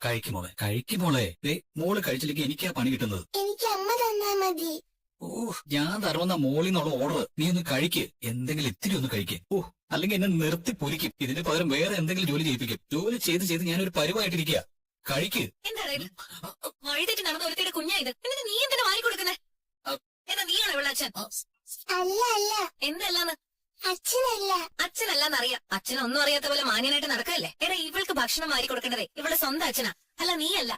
കഴിക്കുമോളെ കഴിക്കുമോളെ. മോള് കഴിച്ചില്ലെങ്കിൽ എനിക്കാ പണി കിട്ടുന്നത്. എനിക്ക് അമ്മ തന്നാ മതി. ഓ, ഞാൻ തരുന്ന മോളിൽ നിന്നുള്ള ഓർഡർ നീ ഒന്ന് കഴിക്ക്. എന്തെങ്കിലും ഇത്തിരി ഒന്ന് കഴിക്ക്. ഓ, അല്ലെങ്കിൽ എന്നെ നിർത്തി പൊരിക്കും. ഇതിന് പകരം വേറെ എന്തെങ്കിലും ജോലി ചെയ്യിപ്പിക്കും. ജോലി ചെയ്ത് ചെയ്ത് ഞാനൊരു പരിവായിട്ടിരിക്കുക. കഴിക്ക്. എന്താണ് വഴിതെറ്റി നടന്ന ഒരുത്തിയുടെ കുഞ്ഞാ ഇത്? എന്നിട്ട് നീ എന്തിനാ വാരി കൊടുക്കുന്നേ? എന്നാ നീയാണോ ഇവിടെ അച്ഛൻ? അല്ല അല്ല, എന്തല്ലാന്ന്? അച്ഛനല്ല. അച്ഛനല്ലാന്നറിയാം. അച്ഛനൊന്നും അറിയാത്ത പോലെ മാന്യനായിട്ട് നടക്കല്ലേ? എടാ, ഇവൾക്ക് ഭക്ഷണം വാരി കൊടുക്കേണ്ടതേ ഇവളുടെ സ്വന്തം അച്ഛനാ, അല്ല നീയല്ല.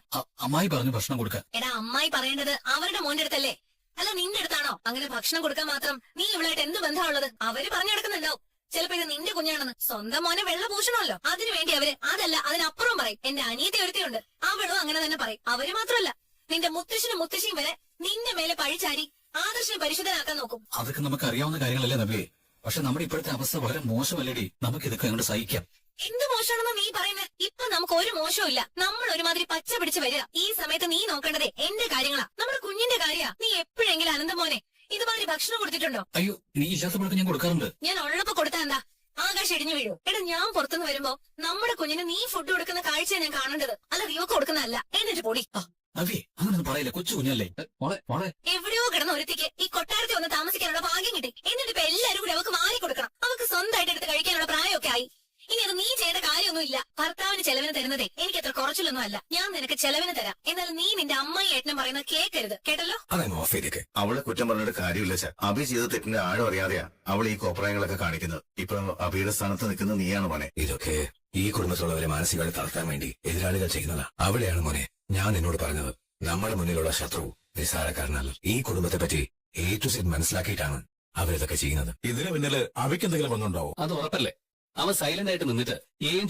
അമ്മായി പറഞ്ഞു ഭക്ഷണം കൊടുക്കാൻ. എടാ, അമ്മായി പറയേണ്ടത് അവരുടെ മോന്റെ അടുത്തല്ലേ, അല്ല നിന്റെ അടുത്താണോ? അങ്ങനെ ഭക്ഷണം കൊടുക്കാൻ മാത്രം നീ ഇവളായിട്ട് എന്ത് ബന്ധമുള്ളത്? അവര് പറഞ്ഞെടുക്കുന്നുണ്ടാവും ചിലപ്പോ ഇത് നിന്റെ കുഞ്ഞാണെന്ന്. സ്വന്തം മോനെ വെള്ള പൂഷണമല്ലോ, അതിനുവേണ്ടി അവര് അതല്ല അതിനപ്പുറം പറയും. എന്റെ അനിയത്തി ഒരുത്തിയുണ്ട്, അവളും അങ്ങനെ തന്നെ പറയും. അവര് മാത്രമല്ല, നിന്റെ മുത്തശ്ശനും മുത്തശ്ശിയും വരെ നിന്റെ മേലെ പഴിച്ചാരി ആദർശനെ പരിശുദ്ധനാക്കാൻ നോക്കും. അതൊക്കെ നമുക്ക് അറിയാവുന്ന കാര്യങ്ങളല്ലേ നബിയെ. പക്ഷെ നമ്മുടെ ഇപ്പോഴത്തെ അവസ്ഥ വളരെ മോശമല്ലേടി. നമുക്ക് ഇതൊക്കെ അങ്ങോട്ട് സഹിക്കാം. എന്ത് മോശമാണെന്ന് നീ പറയുന്നത്? ഇപ്പൊ നമുക്ക് ഒരു മോശവും ഇല്ല. നമ്മൾ ഒരുമാതിരി പച്ച പിടിച്ച് വരിക. ഈ സമയത്ത് നീ നോക്കേണ്ടതേ എന്റെ കാര്യങ്ങളാ, നമ്മുടെ കുഞ്ഞിന്റെ കാര്യാ. നീ എപ്പോഴെങ്കിലും അനന്തമോനെ ഇതുമാതിരി ഭക്ഷണം കൊടുത്തിട്ടുണ്ടോ? അയ്യോ, നീ ഇല്ലാത്തപ്പോഴൊക്കെ ഞാൻ കൊടുക്കാറുണ്ട്. ഞാൻ ഉള്ളപ്പോ കൊടുത്താ എന്താ ആകാശം ഇടിഞ്ഞു വീഴൂ? എടാ, ഞാൻ പുറത്തുനിന്ന് വരുമ്പോ നമ്മുടെ കുഞ്ഞിന് നീ ഫുഡ് കൊടുക്കുന്ന കാഴ്ചയാണ് ഞാൻ കാണേണ്ടത്, അല്ല റിവക്ക് കൊടുക്കുന്നതല്ല. എന്നിട്ട് പൊടി. നബിയെ, അങ്ങനൊന്നും പറയില്ല. കൊച്ചു കുഞ്ഞല്ലേ. മോളെ മോളെ. എവിടെയോ കിടന്ന ഒരുത്തിക്ക് ഈ കൊട്ടാരത്തിൽ ഒന്ന് താമസിക്കാനുള്ള ഭാഗ്യം കിട്ടി. എന്നിട്ട് ഇപ്പൊ എല്ലാരും കൂടി അവക്ക് മാറി കൊടുക്കണം. അവക്ക് സ്വന്തമായിട്ട് എടുത്ത് കഴിക്കാനുള്ള പ്രായമൊക്കെ ആയി. ഇനി അത് നീ ചെയ്യേണ്ട കാര്യമൊന്നുമില്ല. ഭർത്താവിന് ചെലവിന് തരുന്നതേ എനിക്ക് അത്ര കുറച്ചിലൊന്നും അല്ല. ഞാൻ നിനക്ക് ചെലവിന് തരാം. എന്നാൽ നീ നിന്റെ അമ്മായി ഏട്ടനും പറയുന്നത് കേൾക്കരുത്, കേട്ടല്ലോ? അവളെ കുറ്റം പറഞ്ഞിട്ട് കാര്യമില്ല സാർ. അഭി ചെയ്ത തെറ്റിന്റെ ആഴം അറിയാതെയാ അവൾ ഈ കോപ്രായങ്ങളൊക്കെ കാണിക്കുന്നത്. ഇപ്പൊ അഭിയുടെ സ്ഥാനത്ത് നിൽക്കുന്ന നീയാണ് മോനെ. ഇതൊക്കെ ഈ കുടുംബത്തിലുള്ളവരെ മാനസികമായി തളർത്താൻ വേണ്ടി എതിരാളികൾ ചെയ്യുന്നതാ. അവിടെയാണ് മോനെ ഞാൻ നിന്നോട് പറഞ്ഞത്, നമ്മുടെ മുന്നിലുള്ള ശത്രു നിസ്സാരക്കാരനല്ല. ഈ കുടുംബത്തെ പറ്റി A to Z മനസ്സിലാക്കിയിട്ടാണ് അവരിതൊക്കെ ചെയ്യുന്നത്. ഇതിന് പിന്നില് അവിക്ക് എന്തെങ്കിലും പങ്കുണ്ടാവും? അത് ഉറപ്പല്ലേ? അവൻ സൈലന്റ് ആയിട്ട് നിന്നിട്ട്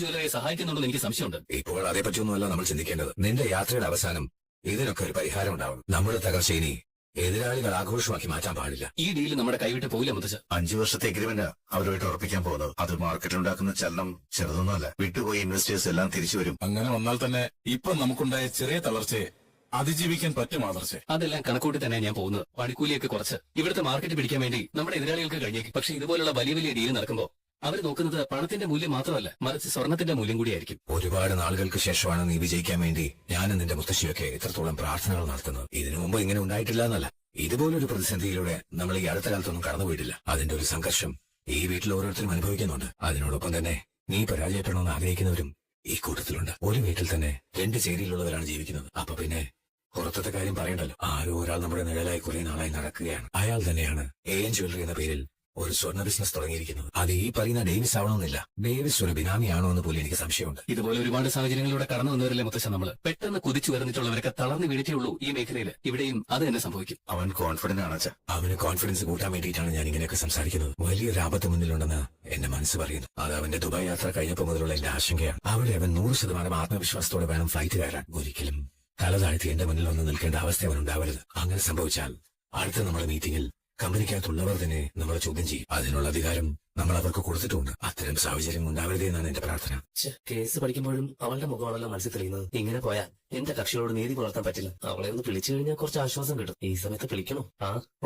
ജ്വല്ലറിയെ സഹായിക്കുന്നുണ്ടെന്ന് എനിക്ക് സംശയമുണ്ട്. ഇപ്പോൾ അതേപറ്റിയൊന്നുമല്ല നമ്മൾ ചിന്തിക്കേണ്ടത്. നിന്റെ യാത്രയുടെ അവസാനം ഇതിനൊക്കെ ഒരു പരിഹാരം ഉണ്ടാവും. നമ്മുടെ തകർച്ച ഇനി എതിരാളികൾ ആഘോഷമാക്കി മാറ്റാൻ പാടില്ല. ഈ ഡീല് നമ്മുടെ കൈവിട്ട് പോയില്ല മുത്തച്ഛ. 5 വർഷത്തെ എഗ്രിമെന്റ് അവരുമായിട്ട് ഉറപ്പിക്കാൻ പോകുന്നത്. അത് മാർക്കറ്റിലുണ്ടാക്കുന്ന ചലനം ചെറുതൊന്നുമല്ല. വിട്ടുപോയി ഇൻവെസ്റ്റേഴ്സ് എല്ലാം തിരിച്ചു വരും. അങ്ങനെ വന്നാൽ തന്നെ ഇപ്പൊ നമുക്കുണ്ടായ ചെറിയ തളർച്ചയെ അതിജീവിക്കാൻ പറ്റും ആദർശേ. അതെല്ലാം കണക്കൂട്ടി തന്നെ ഞാൻ പോകുന്നത്. പണിക്കൂലിയൊക്കെ കുറച്ച് ഇവിടുത്തെ മാർക്കറ്റ് പിടിക്കാൻ വേണ്ടി നമ്മുടെ എതിരാളികൾക്ക് കഴിഞ്ഞേക്കും. പക്ഷെ ഇതുപോലുള്ള വലിയ വലിയ ഡീല് നടക്കുമ്പോൾ അവർ നോക്കുന്നത് പണത്തിന്റെ മൂല്യം മാത്രമല്ല, മറിച്ച് സ്വർണത്തിന്റെ മൂല്യം കൂടിയായിരിക്കും. ഒരുപാട് നാളുകൾക്ക് ശേഷമാണ് നീ വിജയിക്കാൻ വേണ്ടി ഞാനും നിന്റെ മുത്തശ്ശിയൊക്കെ ഇത്രത്തോളം പ്രാർത്ഥനകൾ നടത്തുന്നത്. ഇതിനു മുമ്പ് ഇങ്ങനെ ഉണ്ടായിട്ടില്ല എന്നല്ല, ഇതുപോലൊരു പ്രതിസന്ധിയിലൂടെ നമ്മൾ ഈ അടുത്ത കാലത്തൊന്നും കടന്നുപോയിട്ടില്ല. അതിന്റെ ഒരു സംഘർഷം ഈ വീട്ടിൽ ഓരോരുത്തരും അനുഭവിക്കുന്നുണ്ട്. അതിനോടൊപ്പം തന്നെ നീ പരാജയപ്പെടണമെന്ന് ആഗ്രഹിക്കുന്നവരും ഈ കൂട്ടത്തിലുണ്ട്. ഒരു വീട്ടിൽ തന്നെ 2 ചേരിയിലുള്ളവരാണ് ജീവിക്കുന്നത്. അപ്പൊ പിന്നെ പുറത്തത്തെ കാര്യം പറയണ്ടല്ലോ. ആരോ ഒരാൾ നമ്മുടെ നിഴലായി കുറെ നാളായി നടക്കുകയാണ്. അയാൾ തന്നെയാണ് AM ജ്വല്ലറി എന്ന പേരിൽ ഒരു സ്വർണ്ണ ബിസിനസ് തുടങ്ങിയിരിക്കുന്നത്. അത് ഈ പറയുന്ന ഡേവിസ് ആവണമെന്നില്ല. ഡേവിസ് ഒരു ബിനാമിയാണോ എന്ന് പോലും എനിക്ക് സംശയമുണ്ട്. ഇതുപോലെ ഒരുപാട് സാഹചര്യങ്ങളിലൂടെ കടന്നു വന്നവരല്ലേ മുത്തച്ഛൻ നമ്മള്. പെട്ടെന്ന് കുതിച്ചു വരുന്നിട്ടുള്ളവരൊക്കെ തളർന്നു വീണിട്ടേ ഉള്ളൂ ഈ മേഖലയിൽ. ഇവിടെയും അത് തന്നെ സംഭവിക്കും. അവൻ കോൺഫിഡന്റ് ആണ് അച്ഛാ. അവന് കോൺഫിഡൻസ് കൂട്ടാൻ വേണ്ടിയിട്ടാണ് ഞാൻ ഇങ്ങനെയൊക്കെ സംസാരിക്കുന്നത്. വലിയൊരു ആപത്ത് മുന്നിലുണ്ടെന്ന് എന്റെ മനസ്സ് പറയുന്നു. അത് അവന്റെ ദുബായ് യാത്ര കഴിഞ്ഞപ്പോൾ മുതലുള്ള എന്റെ ആശങ്കയാണ്. അവിടെ അവൻ 100% ആത്മവിശ്വാസത്തോടെ വേണം ഫ്ലൈറ്റ് കയറാൻ. ഒരിക്കലും തല താഴ്ത്തി എന്റെ മുന്നിൽ വന്ന് നിൽക്കേണ്ട അവസ്ഥ അവൻ ഉണ്ടാവരുത്. അങ്ങനെ സംഭവിച്ചാൽ അടുത്ത നമ്മുടെ മീറ്റിംഗിൽ കമ്പനിക്കകത്തുള്ളവർ തന്നെ നമ്മളെ ചോദ്യം ചെയ്യും. അതിനുള്ള അധികാരം നമ്മൾ അവർക്ക് കൊടുത്തിട്ടുണ്ട്. അത്തരം സാഹചര്യം ഉണ്ടാവരുതേ എന്നാണ് എന്റെ പ്രാർത്ഥന. കേസ് പഠിക്കുമ്പോഴും അവളുടെ മുഖമാണല്ലോ മനസ്സിൽ തെളിയുന്നത്. ഇങ്ങനെ പോയാൽ എന്റെ കക്ഷികളോട് നീതി പുലർത്താൻ പറ്റില്ല. അവളെ ഒന്ന് വിളിച്ചു കഴിഞ്ഞാൽ കുറച്ച് ആശ്വാസം കിട്ടും. ഈ സമയത്ത് വിളിക്കണോ?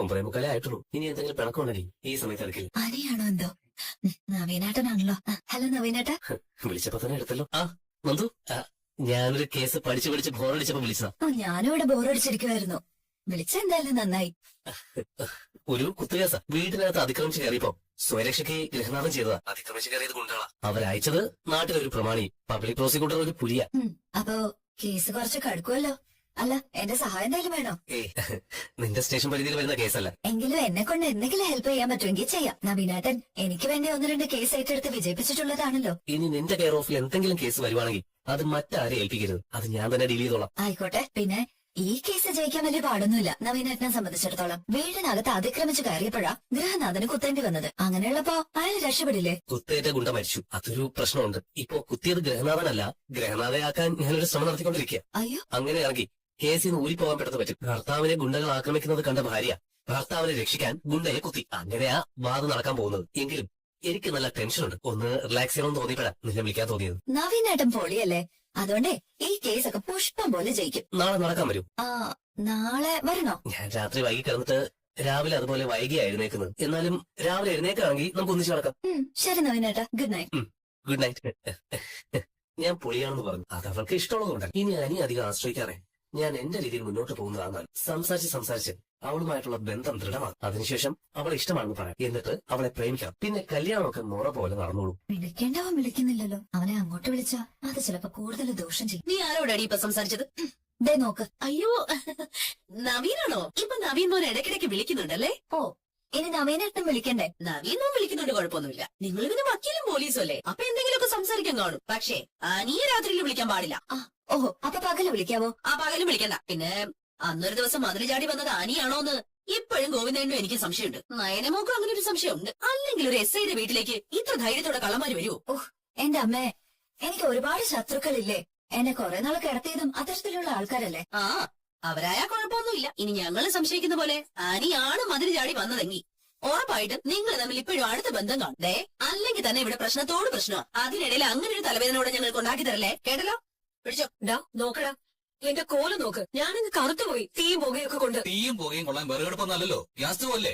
9:45 ആയിട്ടുള്ളൂ. ഇനി എന്തെങ്കിലും പിണക്കമുണ്ടെങ്കിൽ ഈ സമയത്ത് എടുക്കില്ല. അനിയാണോ എന്തോ? നവീനേട്ടനാണല്ലോ. ഹലോ നവീനേട്ട. വിളിച്ചപ്പോ തന്നെ എടുത്തല്ലോ. നന്ദു, ഞാനൊരു കേസ് പഠിച്ച് ബോറടിച്ചപ്പോ വിളിച്ചതാ. ഞാനും ഇവിടെ ബോറടിച്ചിരിക്കുമായിരുന്നു. വിളിച്ചെന്തായാലും നന്നായി. ഒരു കുത്തുകേസ വീട്ടിനകത്ത് അതിക്രമിച്ച് കയറിയപ്പോ സ്വയരക്ഷയ്ക്ക് ഗ്രഹനാഥം ചെയ്തതാ. അതിക്രമിച്ച് കയറിയത് ഗുണ്ടകളാ. അവരയച്ചത് നാട്ടിലൊരു പ്രമാണി, പബ്ലിക് പ്രോസിക്യൂട്ടർ ഒരു പുലിയ. അപ്പോ കേസ് കുറച്ച് കടുക്കുമല്ലോ. അല്ല, എന്റെ സഹായം എന്തായാലും വേണോ? നിന്റെ സ്റ്റേഷൻ പരിധിയിൽ വരുന്ന കേസല്ല. എങ്കിലും എന്നെ കൊണ്ട് എന്തെങ്കിലും ഹെൽപ്പ് ചെയ്യാൻ പറ്റുമെങ്കിൽ ചെയ്യാം. നവീനേട്ടൻ എനിക്ക് വേണ്ടി 1-2 കേസ് ഏറ്റെടുത്ത് വിജയിപ്പിച്ചിട്ടുള്ളതാണല്ലോ. ഇനി നിന്റെ കെയർ ഓഫിൽ എന്തെങ്കിലും കേസ് വരുവാണെങ്കിൽ അത് മറ്റാരെ ഏൽപ്പിക്കരുത്. അത് ഞാൻ തന്നെ ഡീൽ ചെയ്തോളാം. ആയിക്കോട്ടെ. പിന്നെ ഈ കേസ് ജയിക്കാൻ വലിയ പാടൊന്നുമില്ല. നവീനേട്ടനെ സംബന്ധിച്ചിടത്തോളം വീടിനകത്ത് അതിക്രമിച്ച് കയറിയപ്പോഴാ ഗൃഹനാഥന് കുത്തേണ്ടി വന്നത്. അങ്ങനെയുള്ളപ്പോ അയാൾ രക്ഷപ്പെടില്ലേ? കുത്തേറ്റ ഗുണ്ട മരിച്ചു, അതൊരു പ്രശ്നമുണ്ട്. ഇപ്പോ കുത്തിയത് ഗൃഹനാഥനല്ല, ഗൃഹനാഥയാക്കാൻ ഞാനൊരു ശ്രമം നടത്തിക്കൊണ്ടിരിക്കുക. അയ്യോ, അങ്ങനെ ഇറങ്ങി കേസിൽ നിന്ന് ഊരിപ്പോകാൻ പെട്ടെന്ന് പറ്റും. ഭർത്താവിനെ ഗുണ്ടകൾ ആക്രമിക്കുന്നത് കണ്ട ഭാര്യ ഭർത്താവിനെ രക്ഷിക്കാൻ ഗുണ്ടയെ കുത്തി. അങ്ങനെയാ വാദം നടക്കാൻ പോകുന്നത്. എങ്കിലും എനിക്ക് നല്ല ടെൻഷനുണ്ട്. ഒന്ന് റിലാക്സ് ചെയ്യണമെന്ന് തോന്നിയപ്പോഴാ നിന്നെ വിളിക്കാൻ തോന്നിയത്. നവീനേട്ടൻ പൊളിയല്ലേ. അതുകൊണ്ടേ ഈ കേസൊക്കെ പുഷ്പം പോലെ ജയിക്കും. നാളെ നടക്കാൻ വരും. നാളെ വരണോ? ഞാൻ രാത്രി വൈകി കിടന്നിട്ട് രാവിലെ അതുപോലെ വൈകിയാ എഴുന്നേക്കുന്നത്. എന്നാലും രാവിലെ എഴുന്നേക്കാണെങ്കിൽ നമുക്ക് ഒന്നിച്ച് നടക്കാം. ശരി നവീനേട്ടാ, ഗുഡ് നൈറ്റ്. Good night. ഞാൻ പൊളിയാണെന്ന് പറഞ്ഞു. അത് അവൾക്ക് ഇഷ്ടമുള്ളതുകൊണ്ട് ഇനി അനി അധികം ആശ്രയിക്കാതെ ഞാൻ എന്റെ രീതിയിൽ മുന്നോട്ട് പോകുന്നതാണ്. സംസാരിച്ച് അവളുമായിട്ടുള്ള ബന്ധം ദൃഢമാണ്. അതിനുശേഷം അവളെ ഇഷ്ടമാണെന്ന് പറയാം. എന്നിട്ട് അവളെ പ്രേമിക്കാം. പിന്നെ കല്യാണമൊക്കെ മുറ പോലെ നടന്നോളൂ. വിളിക്കേണ്ടവൻ വിളിക്കുന്നില്ലല്ലോ. അവനെ അങ്ങോട്ട് വിളിച്ചാ അത് ചിലപ്പോ കൂടുതൽ ദോഷം ചെയ്യും. നീ ആരോടാടി ഇപ്പൊ സംസാരിച്ചത്? ദേ നോക്ക്. അയ്യോ, നവീനാണോ? ഇപ്പൊ നവീൻ മോൻ ഇടയ്ക്കിടയ്ക്ക് വിളിക്കുന്നുണ്ടല്ലേ? ഓ, ഇനി നവീനേട്ടൻ വിളിക്കണ്ടേ? നവീൻ മോൻ വിളിക്കുന്നുണ്ട്, കുഴപ്പമൊന്നുമില്ല. നിങ്ങൾ പിന്നെ വക്കീലും പോലീസും അല്ലേ, അപ്പൊ എന്തെങ്കിലുമൊക്കെ സംസാരിക്കാൻ കാണും. പക്ഷേ അനിയെ രാത്രിയിൽ വിളിക്കാൻ പാടില്ല. ഓഹോ, അപ്പൊ പകല് വിളിക്കാവോ? ആ പകലും വിളിക്കണ്ട. പിന്നെ അന്നൊരു ദിവസം മതിൽ ചാടി വന്നത് അനിയാണോന്ന് ഇപ്പോഴും ഗോവിന്ദനും എനിക്ക് സംശയമുണ്ട്. നയനമോക്കും അങ്ങനെ ഒരു സംശയമുണ്ട്. അല്ലെങ്കിൽ ഒരു എസ് ഐയുടെ വീട്ടിലേക്ക് ഇത്ര ധൈര്യത്തോടെ കള്ളന്മാര് വരുമോ? എന്റെ അമ്മേ, എനിക്ക് ഒരുപാട് ശത്രുക്കളില്ലേ. എന്നെ കുറെ നാൾ കിടത്തിയതും അത്തരത്തിലുള്ള ആൾക്കാരല്ലേ. ആ, അവരായാ കുഴപ്പമൊന്നുമില്ല. ഇനി ഞങ്ങൾ സംശയിക്കുന്ന പോലെ അനിയാണ് മതിൽ ചാടി വന്നതെങ്കിൽ ഉറപ്പായിട്ടും നിങ്ങൾ തമ്മിൽ ഇപ്പോഴും അടുത്ത ബന്ധം കാണും. ദേ, അല്ലെങ്കിൽ തന്നെ ഇവിടെ പ്രശ്നത്തോട് പ്രശ്നമാണ്. അതിനിടയിൽ അങ്ങനെ ഒരു തലവേദനയോടെ ഞങ്ങൾക്ക് ഉണ്ടാക്കി തരല്ലേ. കേട്ടല്ലോ? പിടിച്ചോ. നോക്കടാ, എന്റെ കോല് നോക്ക്. ഞാനിന്ന് കറുത്തുപോയി, തീയും പുകയൊക്കെ കൊണ്ട്. തീയും പുകയും കൊള്ളാൻ വിറകെടുപ്പൊന്നല്ലോ, ഗ്യാസ് സ്റ്റവ് അല്ലേ.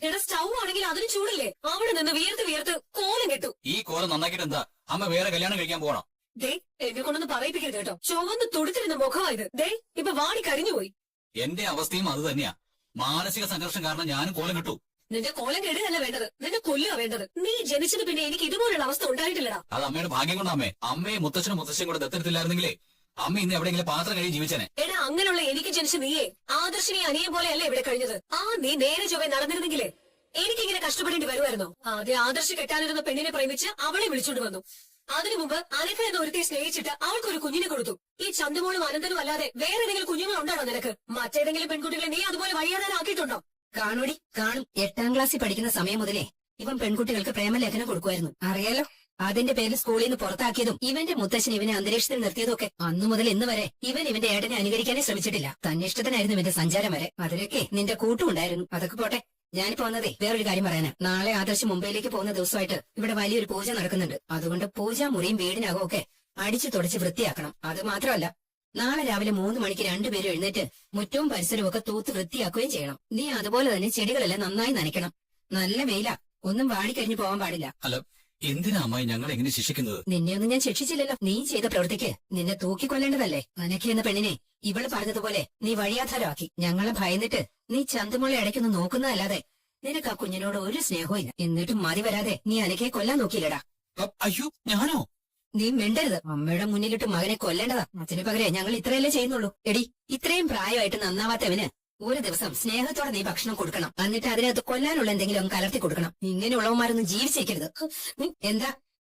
എടാ, സ്റ്റൗ ആണെങ്കിൽ അതിന് ചൂടില്ലേ? അവിടെ നിന്ന് വിയർത്ത് കോലം കെട്ടു. ഈ കോല നന്നാക്കിട്ട് എന്താ? അമ്മ വേറെ കല്യാണം കഴിക്കാൻ പോകണം. ദേ, എന്നെ കൊണ്ടൊന്ന് പറയിപ്പിക്കരുത് കേട്ടോ. ചുവന്ന് തുടുത്തിരുന്ന മുഖമായത്. ദേ, ഇപ്പൊ വാടി കരിഞ്ഞുപോയി. എന്റെ അവസ്ഥയും അത് തന്നെയാ. മാനസിക സംഘർഷം കാരണം ഞാനും കോലം കിട്ടു. നിന്റെ കോലം കെടുകയല്ല വേണ്ടത്, നിന്റെ കൊല്ലുക വേണ്ടത്. നീ ജനിച്ചത് പിന്നെ എനിക്ക് ഇതുപോലുള്ള അവസ്ഥ ഉണ്ടായിട്ടില്ലടാ. അത് അമ്മയുടെ ഭാഗ്യം കൊണ്ടാ അമ്മേ. അമ്മയെ മുത്തച്ഛനും മുത്തശ്ശിയും കൂടെ ദത്തെടുത്തില്ലായിരുന്നെങ്കിലേ അമ്മ ഇന്ന് എവിടെയെങ്കിലും പാത്രം കഴിയും ജീവിച്ചനെ. എടാ, അങ്ങനെയുള്ള എനിക്ക് ജനിച്ച നീയെ ആദർശിനെ അനിയെ പോലെയല്ലേ ഇവിടെ കഴിഞ്ഞത്. നീ നേരെ ചൊവ്വെ നടന്നിരുന്നെങ്കിലേ എനിക്കിങ്ങനെ കഷ്ടപ്പെടേണ്ടി വരുമായിരുന്നോ? ആദ്യം ആദർശ് കെട്ടാനിരുന്ന പെണ്ണിനെ പ്രേമിച്ച് അവളെ വിളിച്ചോണ്ട് വന്നു. അതിനു മുമ്പ് അനഘ എന്ന ഒരുത്തിയെ സ്നേഹിച്ചിട്ട് അവൾക്കൊരു കുഞ്ഞിനെ കൊടുത്തു. ഈ ചന്തുമോളും അനന്തനും അല്ലാതെ വേറെ ഏതെങ്കിലും കുഞ്ഞുങ്ങൾ ഉണ്ടാണോ നിനക്ക്? മറ്റേതെങ്കിലും പെൺകുട്ടികളെ നീ അതുപോലെ വഴിയാതാനാക്കിയിട്ടുണ്ടോ? കാണൂടി, കാണും. 8ാം ക്ലാസ്സിൽ പഠിക്കുന്ന സമയം മുതലേ ഇവൻ പെൺകുട്ടികൾക്ക് പ്രേമലേഖനം കൊടുക്കുമായിരുന്നു. അറിയാലോ. അതിന്റെ പേരിൽ സ്കൂളിൽ നിന്ന് പുറത്താക്കിയതും ഇവന്റെ മുത്തച്ഛൻ ഇവനെ അന്തരീക്ഷത്തിൽ നിർത്തിയതും ഒക്കെ. അന്നു മുതൽ ഇന്ന് വരെ ഇവൻ ഇവന്റെ ഏട്ടനെ അനുകരിക്കാനേ ശ്രമിച്ചിട്ടില്ല. തന്നിഷ്ടത്തിനായിരുന്നു ഇവന്റെ സഞ്ചാരം വരെ. അതിലൊക്കെ നിന്റെ കൂട്ടുണ്ടായിരുന്നു. അതൊക്കെ പോട്ടെ. ഞാനിപ്പോ വന്നതേ വേറൊരു കാര്യം പറയാനാ. നാളെ ആദർശ് മുംബൈയിലേക്ക് പോകുന്ന ദിവസമായിട്ട് ഇവിടെ വലിയൊരു പൂജ നടക്കുന്നുണ്ട്. അതുകൊണ്ട് പൂജാ മുറിയും വീടിനകവും ഒക്കെ അടിച്ചു തുടച്ച് വൃത്തിയാക്കണം. അത് മാത്രമല്ല, നാളെ രാവിലെ 3 മണിക്ക് രണ്ടുപേരും എഴുന്നേറ്റ് മുറ്റവും പരിസരവും ഒക്കെ തൂത്ത് വൃത്തിയാക്കുകയും ചെയ്യണം. നീ അതുപോലെ തന്നെ ചെടികളെല്ലാം നന്നായി നനയ്ക്കണം. നല്ല വെയിലാ, ഒന്നും വാടിക്കഴിഞ്ഞു പോകാൻ പാടില്ല. അല്ല, എന്തിനാ അമ്മായി ഞങ്ങളെ എങ്ങനെ ശിക്ഷിക്കുന്നത്? നിന്നെയൊന്നും ഞാൻ ശിക്ഷിച്ചില്ലല്ലോ. നീ ചെയ്ത പ്രവൃത്തിക്ക് നിന്നെ തൂക്കിക്കൊല്ലേണ്ടതല്ലേ. അനഘ എന്ന പെണ്ണിനെ ഇവള് പറഞ്ഞതുപോലെ നീ വഴിയാധാരമാക്കി. ഞങ്ങളെ ഭയന്നിട്ട് നീ ചന്തുമോളെ ഇടയ്ക്കൊന്ന് നോക്കുന്നതല്ലാതെ നിനക്ക് ആ കുഞ്ഞിനോട് ഒരു സ്നേഹവും ഇല്ല. എന്നിട്ടും മതി വരാതെ നീ അനഘയെ കൊല്ലാൻ നോക്കിയില്ലടാ. അയ്യോ, ഞാനോ? നീ മിണ്ടരുത്. അമ്മയുടെ മുന്നിലിട്ട് മകനെ കൊല്ലേണ്ടതാ. അതിന് പകരം ഞങ്ങൾ ഇത്രയല്ലേ ചെയ്യുന്നുള്ളൂ. എടി, ഇത്രയും പ്രായമായിട്ട് നന്നാവാത്തവന് ഒരു ദിവസം സ്നേഹത്തോടെ നീ ഭക്ഷണം കൊടുക്കണം. എന്നിട്ട് അതിനകത്ത് കൊല്ലാനുള്ള എന്തെങ്കിലും ഒന്ന് കലർത്തി കൊടുക്കണം. ഇങ്ങനെയുള്ളവന്മാരൊന്നും ജീവിച്ചേക്കരുത്.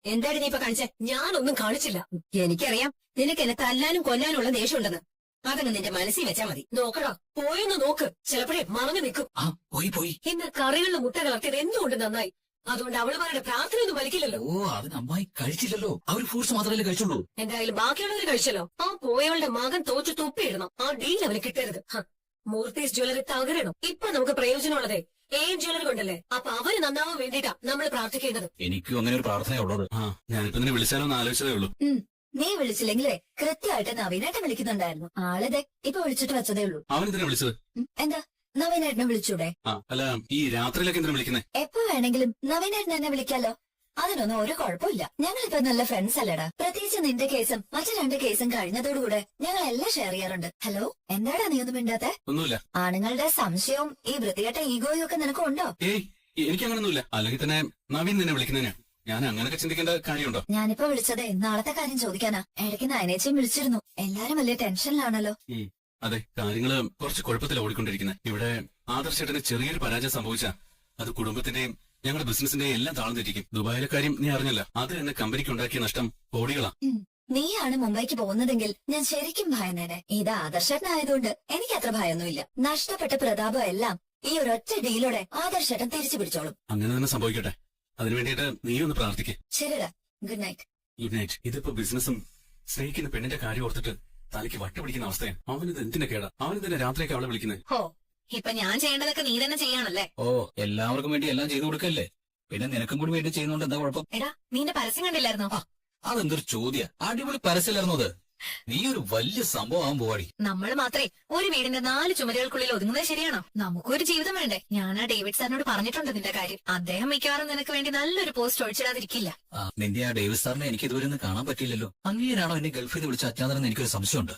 എന്താടി നീ ഇപ്പൊ കാണിച്ചേ? ഞാനൊന്നും കാണിച്ചില്ല. എനിക്കറിയാം നിനക്ക് എന്നെ തല്ലാനും കൊല്ലാനുള്ള ദേഷ്യമുണ്ടെന്ന്. അതങ്ങ് നിന്റെ മനസ്സിൽ വെച്ചാ മതി. നോക്കടാ, പോയൊന്ന് നോക്ക്. ചിലപ്പോഴേ മറഞ്ഞു നിൽക്കും. പോയി. ഇന്ന് കറികളിലെ മുട്ട കലർത്തിയത് എന്തുകൊണ്ട് നന്നായി. അതുകൊണ്ട് അവളുമാരുടെ പ്രാർത്ഥനയൊന്നും വലിക്കില്ലല്ലോ. ഓ, അതിന് അമ്മായി കഴിച്ചില്ലല്ലോ. അവർ ഫ്രൂട്ട്സ് മാത്രമല്ലേ കഴിച്ചുള്ളൂ. എന്തായാലും ബാക്കിയുള്ളവർ കഴിച്ചല്ലോ. പോയവളുടെ മകൻ തോറ്റു തൊപ്പിയിടണം. ആ ഡീൽ അവന് കിട്ടരുത്. മൂർത്തീസ് ജ്വല്ലറി തകരണം. ഇപ്പൊ നമുക്ക് പ്രയോജനമുള്ളതേ AM ജ്വല്ലറി കൊണ്ടല്ലേ. അപ്പൊ അവര് നന്നാവാൻ വേണ്ടിയിട്ടാ നമ്മൾ പ്രാർത്ഥിക്കേണ്ടത്. എനിക്കും അങ്ങനെ ഒരു പ്രാർത്ഥനയുള്ളത്. ഞാനിപ്പോ നിന്നെ വിളിച്ചാലോ എന്ന് ആലോചിച്ചതേ ഉള്ളൂ. നീ വിളിച്ചില്ലെങ്കിലേ കൃത്യമായിട്ട് നവീനേട്ടൻ വിളിക്കുന്നുണ്ടായിരുന്നു. ആളിതെ ഇപ്പൊ വിളിച്ചിട്ട് വെച്ചതേ ഉള്ളൂ. അവൻ എന്തിനാ വിളിച്ചത്? എന്താ, നവീനേട്ടനെ വിളിച്ചൂടെ? അല്ല, ഈ രാത്രിയിലൊക്കെ എന്തിനാ വിളിക്കുന്നേ? എപ്പോ വേണമെങ്കിലും നവീനേട്ടൻ എന്നെ വിളിക്കാലോ. അതിനൊന്നും ഒരു കുഴപ്പമില്ല. ഞങ്ങളിപ്പോ നല്ല ഫ്രണ്ട്സ് അല്ലേടാ. പ്രത്യേകിച്ച് നിന്റെ കേസും മറ്റു 2 കേസും കഴിഞ്ഞതോടുകൂടെ ഞങ്ങൾ എല്ലാം ഷെയർ ചെയ്യാറുണ്ട്. ഹലോ, എന്താടാ നീ ഒന്നും മിണ്ടാത്തെ? ഒന്നുമില്ല. ആണുങ്ങളുടെ സംശയവും ഈ വൃത്തികെട്ട ഈഗോയും ഒക്കെ നിനക്കുണ്ടോ? ഏയ്, എനിക്കങ്ങനൊന്നുമില്ല. അല്ലെങ്കിൽ തന്നെ നവീൻ നിന്നെ വിളിക്കുന്നതിനാ. ഞാൻ അങ്ങനെയൊക്കെ ചിന്തിക്കേണ്ട കാര്യമുണ്ടോ? ഞാനിപ്പോ വിളിച്ചതേ നാളത്തെ കാര്യം ചോദിക്കാനാ. ഇടയ്ക്ക് നയനേച്ചയും വിളിച്ചിരുന്നു. എല്ലാരും വലിയ ടെൻഷനിലാണല്ലോ. അതെ, കാര്യങ്ങള് കുറച്ച് കുഴപ്പത്തിലാണ് ഓടിക്കൊണ്ടിരിക്കുന്നത്. ഇവിടെ ആദർശേട്ടന് ചെറിയൊരു പരാജയം സംഭവിച്ചാ അത് കുടുംബത്തിന്റെയും ഞങ്ങളുടെ ബിസിനസിന്റെയും എല്ലാം താളം തെറ്റിക്കും. ദുബായിലെ കാര്യം നീ അറിഞ്ഞല്ല. അത് എന്നെ കമ്പനിക്ക് ഉണ്ടാക്കിയ നഷ്ടം കോടികളാ. നീയാണ് മുംബൈക്ക് പോകുന്നതെങ്കിൽ ഞാൻ ശരിക്കും ഭയന്നേനെ. ഇത് ആദർശേട്ടനായതുകൊണ്ട് എനിക്ക് അത്ര ഭയമൊന്നുമില്ല. നഷ്ടപ്പെട്ട പ്രതാപം എല്ലാം ഈ ഒരൊറ്റ ഡീലോടെ ആദർശേട്ടൻ തിരിച്ചു പിടിച്ചോളും. അങ്ങനെ തന്നെ സംഭവിക്കട്ടെ. അതിനു വേണ്ടിയിട്ട് നീ ഒന്ന് പ്രാർത്ഥിക്കേ. ശരിടാ, ഗുഡ് നൈറ്റ്. Good night. ഇതിപ്പോ ബിസിനസ്സും സ്നേഹിക്കുന്ന പെണ്ണിന്റെ കാര്യം ഓർത്തിട്ട് തലയ്ക്ക് വട്ട് പിടിക്കുന്ന അവസ്ഥയാണ്. അവനിത് എന്തിന്റെ കേടാ? അവനിതിന്റെ രാത്രിയൊക്കെ അവളെ വിളിക്കുന്നത്. ഹോ, ഇപ്പൊ ഞാൻ ചെയ്യേണ്ടതൊക്കെ നീ തന്നെ ചെയ്യാണല്ലേ. ഓ, എല്ലാവർക്കും വേണ്ടി എല്ലാം ചെയ്തു കൊടുക്കല്ലേ. പിന്നെ നിനക്കും കൂടി വേണ്ടി ചെയ്യുന്നോണ്ട് എന്താ കുഴപ്പം? എടാ, നിന്റെ പരസ്യം കണ്ടില്ലായിരുന്നോ? അതെന്തൊരു ചോദ്യ. അടിപൊളി പരസ്യമായിരുന്നു അത്. നീ ഒരു വലിയ സംഭവം ആവാൻ പോവാടി. നമ്മൾ മാത്രമേ ഒരു വീടിന്റെ 4 ചുമരുകൾക്കുള്ളിൽ ഒതുങ്ങുന്നത് ശരിയാണോ? നമുക്കൊരു ജീവിതം വേണ്ടേ? ഞാൻ ആ ഡേവിഡ് സാറിനോട് പറഞ്ഞിട്ടുണ്ട് നിന്റെ കാര്യം. അദ്ദേഹം മിക്കവാറും നിനക്ക് വേണ്ടി നല്ലൊരു പോസ്റ്റ് ഒഴിച്ചിടാതിരിക്കില്ല. നിന്റെ ആ ഡേവിഡ് സാറിനെ എനിക്ക് ഇതുവരെ ഒന്ന് കാണാൻ പറ്റിയില്ലല്ലോ. അങ്ങനെയാണോ എന്നെ ഗൾഫിൽ നിന്ന് വിളിച്ച അജ്ഞാതനെന്ന് എനിക്കൊരു സംശയമുണ്ട്.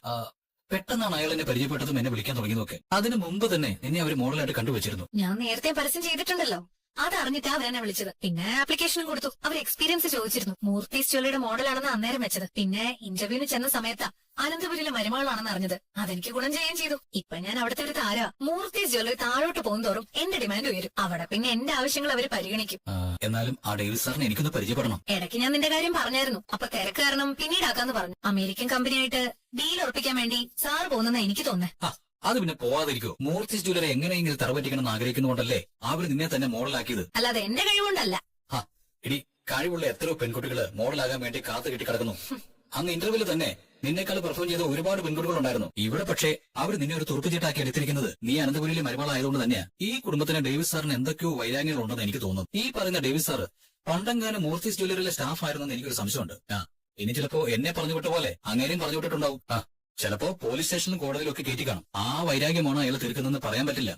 പെട്ടെന്നാണ് അയാൾ എന്നെ പരിചയപ്പെട്ടതും എന്നെ വിളിക്കാൻ തുടങ്ങിയതൊക്കെ. അതിനു മുമ്പ് തന്നെ എന്നെ അവർ മോഡലായിട്ട് കണ്ടുവച്ചിരുന്നു. ഞാൻ നേരത്തെ പരസ്യം ചെയ്തിട്ടുണ്ടല്ലോ, അതറിഞ്ഞിട്ടാ അവരെന്നെ വിളിച്ചത്. പിന്നെ ആപ്ലിക്കേഷനും കൊടുത്തു. അവർ എക്സ്പീരിയൻസ് ചോദിച്ചിരുന്നു. മൂർത്തീസ് ജ്വല്ലറിയുടെ മോഡലാണെന്ന് അന്നേരം വെച്ചത്. പിന്നെ ഇന്റർവ്യൂവിന് ചെന്ന സമയത്താ അനന്തപുരിയിലെ മരുമകളാണെന്ന് അറിഞ്ഞത്. അതെനിക്ക് ഗുണം ചെയ്യുകയും ചെയ്തു. ഇപ്പൊ ഞാൻ അവിടുത്തെ ഒരു താര. മൂർത്തീസ് ജ്വല്ലറി താഴോട്ട് പോകുന്തോറും എന്റെ ഡിമാൻഡ് ഉയരും. അവിടെ പിന്നെ എന്റെ ആവശ്യങ്ങൾ അവർ പരിഗണിക്കും. എന്നാലും ആ ഡേവിഡ് സാറിനെ എനിക്കൊന്ന് പരിചയപ്പെടണം. ഇടയ്ക്ക് ഞാൻ നിന്റെ കാര്യം പറഞ്ഞായിരുന്നു. അപ്പൊ തിരക്ക് കാരണം പിന്നീടാക്കാന്ന് പറഞ്ഞു. അമേരിക്കൻ കമ്പനിയായിട്ട് ഡീൽ ഉറപ്പിക്കാൻ വേണ്ടി സാറ് പോകുന്നെന്ന് എനിക്ക് തോന്നേ. അത് പിന്നെ പോവാതിരിക്കോ? മൂർത്തീസ് ജ്വല്ലറി എങ്ങനെയെങ്കിലും തറപറ്റിക്കണമെന്ന് ആഗ്രഹിക്കുന്നുകൊണ്ടല്ലേ അവർ നിന്നെ തന്നെ മോഡലാക്കിയത്. അല്ലാതെ എന്റെ കഴിവുകൊണ്ടല്ല. ഇടി, കഴിവുള്ള എത്രയോ പെൺകുട്ടികള് മോഡലാകാൻ വേണ്ടി കാത്തു കെട്ടി കിടക്കുന്നു. അന്ന് ഇന്റർവ്യൂവിൽ തന്നെ നിന്നേക്കാൾ പെർഫോം ചെയ്ത ഒരുപാട് പെൺകുട്ടികൾ ഉണ്ടായിരുന്നു. ഇവിടെ പക്ഷേ അവർ നിന്നെ ഒരു തുറപ്പുചീട്ടാക്കി എടുത്തിരിക്കുന്നത് നീ അനന്തപുരിയിലെ മരുമകളായതുകൊണ്ട് തന്നെയാ. ഈ കുടുംബത്തിന് ഡേവിഡ് സാറിന് എന്തൊക്കെയോ വൈരാഗ്യങ്ങൾ ഉണ്ടെന്ന് എനിക്ക് തോന്നുന്നു. ഈ പറയുന്ന ഡേവിഡ് സാറ് പണ്ടെങ്ങാനും മൂർത്തീസ് ജ്വല്ലറിയിലെ സ്റ്റാഫ് ആയിരുന്നെന്ന് എനിക്കൊരു സംശയമുണ്ട്. ഇനി ചിലപ്പോ എന്നെ പറഞ്ഞു വിട്ട പോലെ അങ്ങനെയും പറഞ്ഞു വിട്ടിട്ടുണ്ടാവും. ചിലപ്പോ പോലീസ് സ്റ്റേഷനിലും കോടതിയിലും ഒക്കെ കയറ്റി കാണും. ആ വൈരാഗ്യമാണോ അയാൾ തീർക്കുന്നതെന്ന് പറയാൻ പറ്റില്ല.